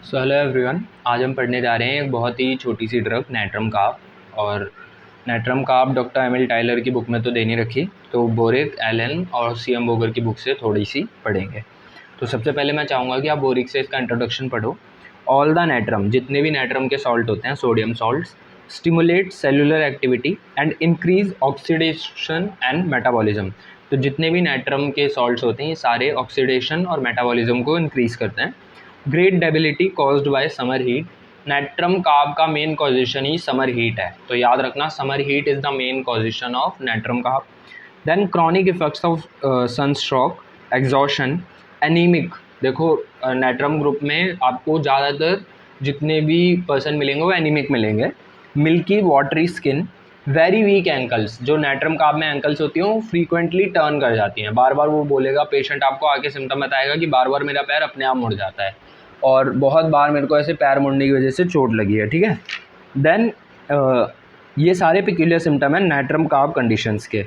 So hello everyone, आज हम पढ़ने जा रहे हैं एक बहुत ही छोटी सी ड्रग नैट्रम कार्ब। और natrum carb doctor Emil Tyler की बुक में तो दे नहीं रखी, तो बोरिक, एलन और सीएम बोगर की बुक से थोड़ी सी पढ़ेंगे। तो सबसे पहले मैं चाहूँगा कि आप बोरिक से इसका इंट्रोडक्शन पढ़ो। ऑल द नैट्रम, जितने भी नैट्रम के सॉल्ट होते हैं, sodium salts, stimulate cellular activity and increase oxidation and metabolism. तो जितने भी नैट्रम के सॉल्ट्स होते हैं ये सारे ऑक्सीडेशन और मेटाबॉलिज्म को इंक्रीज करते हैं। Great debility caused by summer heat, natrum carb का मेन कॉजिशन ही समर हीट है, तो याद रखना summer heat is the main causation of natrum carb. Then chronic effects of sunstroke, exhaustion, anaemic. देखो नैट्रम ग्रुप में आपको ज़्यादातर जितने भी पर्सन मिलेंगे वो एनीमिक मिलेंगे। Milky watery skin, very weak ankles. जो नैट्रम कार्ब में एंकल्स होती हैं वो फ्रीक्वेंटली टर्न कर जाती हैं, बार बार वो बोलेगा, पेशेंट आपको आके सिम्टम बताएगा कि बार बार मेरा पैर अपने आप मुड़ जाता है और बहुत बार मेरे को ऐसे पैर मुड़ने की वजह से चोट लगी है। ठीक है, देन ये सारे पिक्यूलियर सिम्टम हैं नैट्रम कार्ब कंडीशंस के।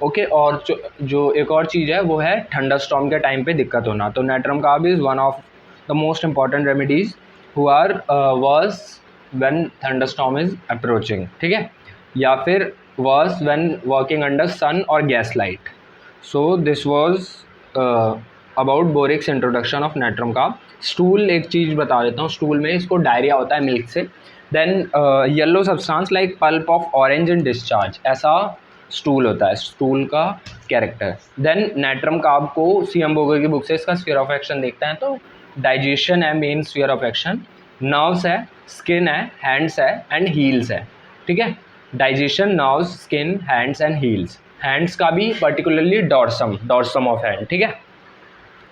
ओके, और जो एक और चीज़ है वो है थंडरस्टॉर्म के टाइम पे दिक्कत होना। तो natrum carb is one of the most important remedies who are worse when thunderstorm is approaching. ठीक है, या फिर worse when working under sun और gas light. So this was about Boericke's introduction of natrum carb. Stool एक चीज़ बता देता हूँ, स्टूल में इसको डायरिया होता है मिल्क से। Then yellow substance like pulp of orange in discharge, ऐसा स्टूल होता है, स्टूल का कैरेक्टर। देन नैट्रम कार्ब को सीएम बोगर की बुक से इसका स्फीयर ऑफ एक्शन देखते हैं, तो डाइजेशन है main sphere of action, nerves है, स्किन है, हैंड्स है एंड हील्स है। ठीक है, digestion, nerves, skin, hands and heels. Hands का भी पर्टिकुलरली डॉर्सम ऑफ हैंड। ठीक है,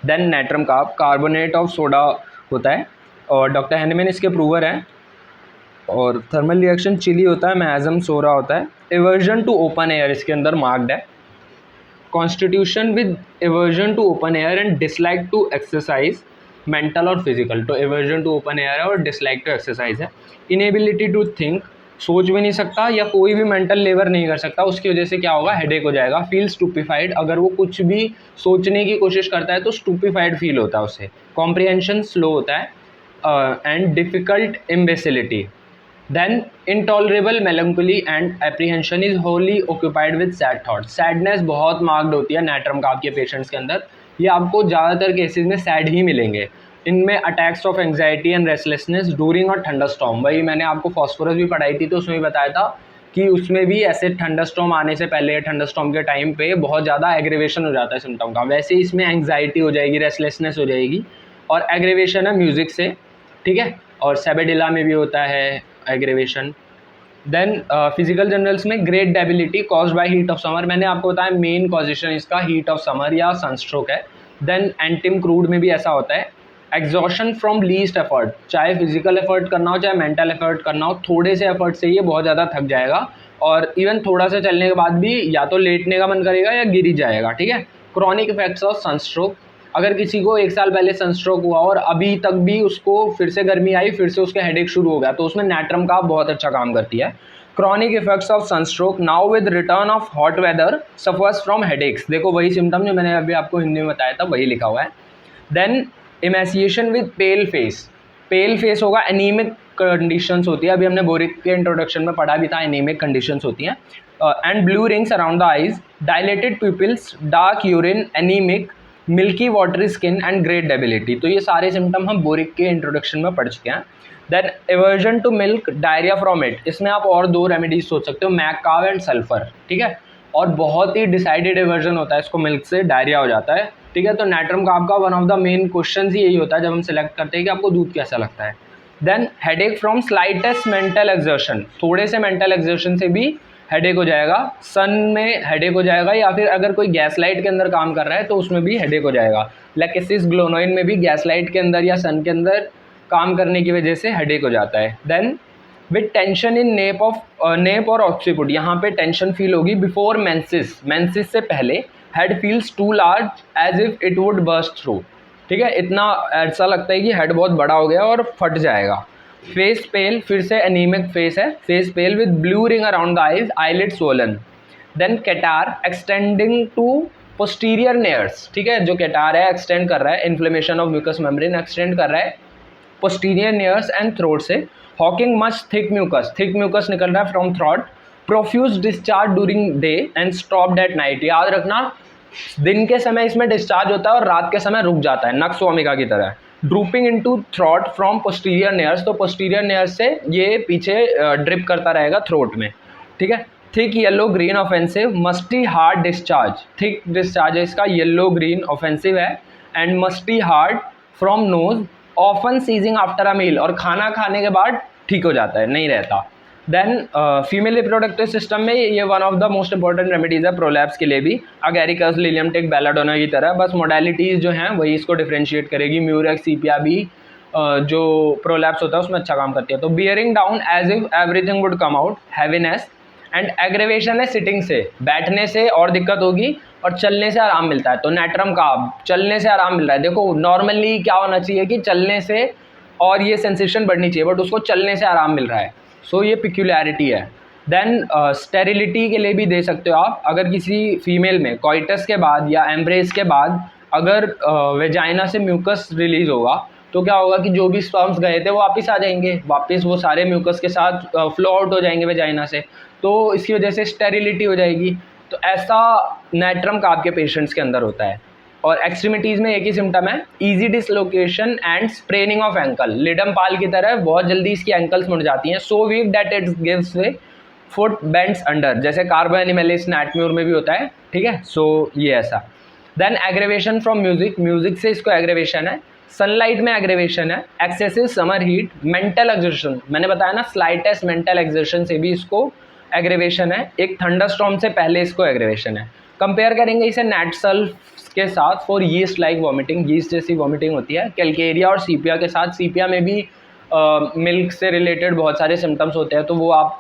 then natrum carb carbonate of soda होता है और डॉक्टर हैनेमैन इसके प्रूवर हैं। और थर्मल रिएक्शन चिली होता है, मैजम सोरा होता है। एवर्जन टू ओपन एयर इसके अंदर मार्क्ड है। Constitution with aversion to open air and dislike to exercise, mental और फिजिकल। तो एवर्जन टू ओपन एयर है और डिसलाइक टू एक्सरसाइज है। इनेबिलिटी टू थिंक, सोच भी नहीं सकता या कोई भी मेंटल लेबर नहीं कर सकता, उसकी वजह से क्या होगा, हेडेक हो जाएगा। फील स्टूपिफाइड, अगर वो कुछ भी सोचने की कोशिश करता है तो स्टूपिफाइड फील होता है उसे। कॉम्प्रिहेंशन स्लो होता है and difficult imbecility. Then intolerable melancholy and apprehension is wholly occupied with sad thought. Sadness बहुत मार्क्ड होती है नैट्रम कार्ब के पेशेंट्स के अंदर, ये आपको ज़्यादातर केसेस में सैड ही मिलेंगे। इनमें attacks of anxiety and restlessness during और थंडरस्टॉर्म, वही मैंने आपको फॉस्फोरस भी पढ़ाई थी तो उसमें भी बताया था कि उसमें भी ऐसे थंडरस्टॉर्म आने से पहले, थंडरस्टॉर्म के टाइम पे बहुत ज़्यादा एग्रीवेशन हो जाता है सिम्टम का। वैसे इसमें एंग्जाइटी हो जाएगी, रेस्टलेसनेस हो जाएगी और एग्रीवेशन है म्यूज़िक से। ठीक है, और सेबेडिला में भी होता है एग्रीवेशन। देन फिजिकल जनरल्स में great debility caused by heat of summer, मैंने आपको बताया मेन कॉजिशन इसका हीट ऑफ समर या सनस्ट्रोक है। देन एंटिम क्रूड में भी ऐसा होता है। एग्जॉशन फ्रॉम लीस्ट एफर्ट, चाहे फिजिकल एफर्ट करना हो चाहे मेंटल एफर्ट करना हो, थोड़े से एफर्ट से ये बहुत ज़्यादा थक जाएगा और इवन थोड़ा सा चलने के बाद भी या तो लेटने का मन करेगा या गिर ही जाएगा। ठीक है, क्रॉनिक इफेक्ट्स ऑफ सनस्ट्रोक, अगर किसी को 1 साल पहले सनस्ट्रोक हुआ और अभी तक भी उसको फिर से गर्मी आई, फिर से उसके हेडेक शुरू हो गया, तो उसमें नैट्रम कार्ब बहुत अच्छा काम करती है। Chronic effects of sunstroke, now with return of hot weather suffers from headaches. देखो वही सिम्टम जो मैंने अभी आपको हिंदी में बताया था वही लिखा हुआ है। Then emaciation with pale face, pale face होगा, एनीमिक कंडीशंस होती है, अभी हमने बोरिक के इंट्रोडक्शन में पढ़ा भी था, एनीमिक कंडीशंस होती हैं। And blue rings around the eyes, dilated pupils, dark urine, anaemic, milky watery skin and great debility. तो ये सारे सिम्टम हम बोरिक के इंट्रोडक्शन में पढ़ चुके हैं। Then aversion to milk, diarrhoea from it, इसमें आप और 2 रेमेडीज सोच सकते हो, मैकाव एंड सल्फर। ठीक है, और बहुत ही डिसाइडेड एवर्जन होता है इसको, मिल्क से डायरिया हो जाता है। ठीक है, तो नैट्रम कार्ब का one of the main question ही यही होता है जब हम सिलेक्ट करते हैं कि आपको दूध कैसा लगता है। Then headache from slightest mental exertion, थोड़े से मेंटल एक्सर्शन से भी हेडेक हो जाएगा। सन में हेडेक हो जाएगा या फिर अगर कोई गैस लाइट के अंदर काम कर रहा है तो उसमें भी हेडेक हो जाएगा। लेकेसिस ग्लोनोइन में भी गैस लाइट के अंदर या सन के अंदर काम करने की वजह से हेडेक हो जाता है। Then with tension in nape और ऑक्सीपुट, यहाँ पे टेंशन फील होगी बिफोर मेंसिस, मेंसिस से पहले। Head feels too large as if it would burst through. ठीक है, इतना ऐसा लगता है कि हेड बहुत बड़ा हो गया और फट जाएगा। फेस पेल, फिर से एनीमिक फेस है, face pale with blue ring around the eyes, eyelid swollen. Then catarrh extending to posterior nares. ठीक है, जो कैटार है एक्सटेंड कर रहा है, inflammation of mucous membrane extend कर रहा है पोस्टीरियर नेयर्स एंड थ्रोट से। हॉकिंग मच थिक म्यूकस निकल रहा है from throat. Profuse discharge during day and stopped at night. याद रखना, दिन के समय इसमें डिस्चार्ज होता है और रात के समय रुक जाता है, नक्स वोमिका की तरह। Drooping into throat from posterior नेयर्स, तो पोस्टीरियर नेयर्स से ये पीछे ड्रिप करता रहेगा थ्रोट में, ठीक है। Thick yellow green offensive, musty hard discharge, thick discharge है इसका, येलो ग्रीन ऑफेंसिव है, and musty hard from nose, often sneezing after a meal, और खाना खाने के बाद ठीक हो जाता है, नहीं रहता। देन फीमेल रिप्रोडक्टिव सिस्टम में ये one of the most important remedies है प्रोलैप्स के लिए भी, अगैरिकस, लिलियम टिक, बेलाडोना की तरह, बस मोडालिटीज़ जो हैं वही इसको डिफ्रेंशिएट करेगी। म्यूरेक्स, सीपिया भी जो प्रोलैप्स होता है उसमें अच्छा काम करती है। तो bearing down as if everything would come out, heaviness, and aggravation है सिटिंग से, बैठने से और दिक्कत होगी, और चलने से आराम मिलता है। तो नैट्रम कार्ब, चलने से आराम मिल रहा है। देखो नॉर्मली क्या होना चाहिए कि चलने से और ये सेंसेशन बढ़नी चाहिए, बट उसको चलने से आराम मिल रहा है, सो ये पिक्यूलैरिटी है। देन स्टेरिलिटी के लिए भी दे सकते हो आप, अगर किसी फीमेल में कॉइटस के बाद या एम्ब्रेस के बाद अगर वेजाइना से म्यूकस रिलीज होगा तो क्या होगा कि जो भी स्पर्म्स गए थे वो वापस आ जाएंगे, वापस वो सारे म्यूकस के साथ फ्लो आउट हो जाएंगे वेजाइना से, तो इसकी वजह से स्टेरिलिटी हो जाएगी। तो ऐसा नैट्रम कार्ब के पेशेंट्स के अंदर होता है। और एक्सट्रीमिटीज़ में एक ही सिम्टम है, easy dislocation and spraining of ankle, ledum pal की तरह बहुत जल्दी इसकी एंकल्स मुड़ जाती हैं, so weak that it gives way, foot bends under, जैसे कार्बो एनिमलिस नैटम्यूर में भी होता है, ठीक है। सो ये ऐसा। Then aggravation from music, music से इसको एग्रेवेशन है। सनलाइट में एग्रेवेशन है। Excessive summer heat, mental exertion, मैंने बताया ना स्लाइटेस्ट मेंटल एक्सर्शन से भी इसको एग्रेवेशन है। एक थंडरस्टॉर्म से पहले इसको एग्रेवेशन है। कंपेयर करेंगे इसे नैटसल्फ के साथ for yeast like vomiting, yeast जैसी वॉमिटिंग होती है। कैलकेरिया और सीपिया के साथ, सीपिया में भी मिल्क से रिलेटेड बहुत सारे सिम्टम्स होते हैं, तो वो आप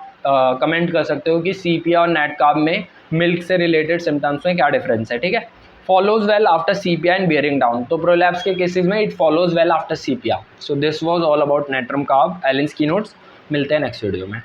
कमेंट कर सकते हो कि सीपिया और नैट कार्ब में मिल्क से रिलेटेड सिम्टम्स में क्या डिफरेंस है, ठीक है। Follows well after sepia and bearing down, तो प्रोलैप्स के केसेस में it follows well after sepia. So this was all about natrum carb, Allen's की नोट्स। मिलते हैं नेक्स्ट वीडियो में।